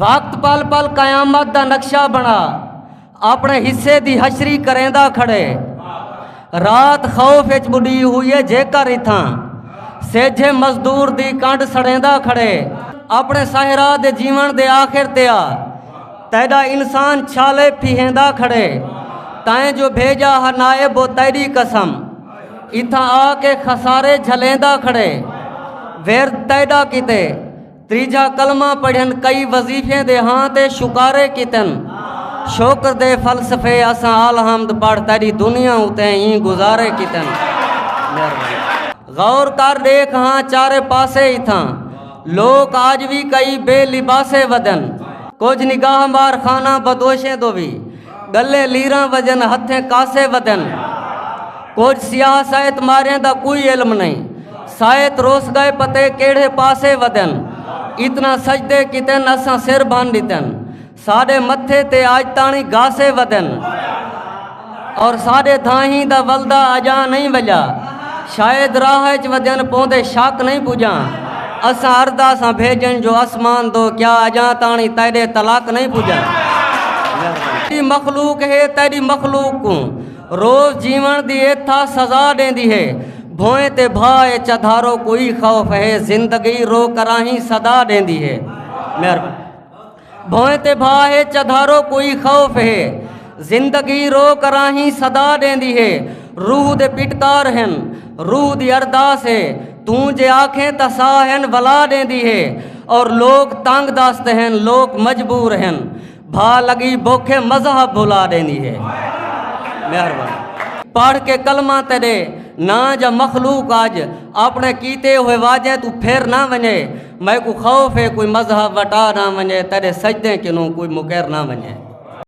वक्त पल पल कयामत दा नक्शा बना अपने हिस्से दी हशरी करेंदा खड़े रात खौफ विच बुढ़ी हुई है जेकर इथां सेजे मजदूर दी कंड सड़ेंदा खड़े अपने साहिरा दे जीवन दे आखिर ते आ तैदा इंसान छाले फीहेंदा खड़े ताए जो भेजा हनाए बो तेरी कसम इथां आके खसारे झलेंदा खड़े वेर तैदा किते त्रीजा कलमा पढ़न कई वजीफे दे हाँ ते शुकारे कितन शोकर दे फलसफे असा आल हमद पढ़ तेरी दुनिया उते ही गुजारे कितन गौर कर देख हाँ चारे पासे इथां लोग आज भी कई बेलिबासे वदन कुछ निगाह मार खाना बदोशे दो भी गले लीरा वजन हथे कासे वदन कुछ सियाह सायत मारे दा कोई इल्म नहीं सायत रोस गए पते केड़े पासे वदन इतना सजदे कितन असा सिर बांध दितन साढ़े मथे ते आज ताणी गासे वदन और साढ़े धाही दा वलदा अजा नहीं वजा शायद राह च वदन पौंदे शाक नहीं पुजा असा अरदा सा भेजन जो आसमान दो क्या अजा ताणी तेरे तलाक नहीं पुजा तेरी मखलूक है तेरी मखलूक को रोज जीवन दी एथा सजा देंदी है भोए ते भाए चधारो कोई खौफ है जिंदगी रो कराही सदा देंदी है मेहरबानी भोए ते भाए चधारो कोई खौफ है जिंदगी रो कराही सदा देंदी है रूह दे पिटकार हैं रूह दी अरदास है तू जे आखें तसा हैं वला देंदी है और लोग तंग दास्त हैं लोग मजबूर हैं भा लगी भूखे मजहब भुला देंदी है मेहरबानी पढ़ के कलमा तेरे ना जा मखलूक आज अपने कीते हुए वाजे तू फिर ना वने मैं को खौफ है कोई मजहब वटा ना वने तेरे सजदे किनू कोई मुकर ना वने।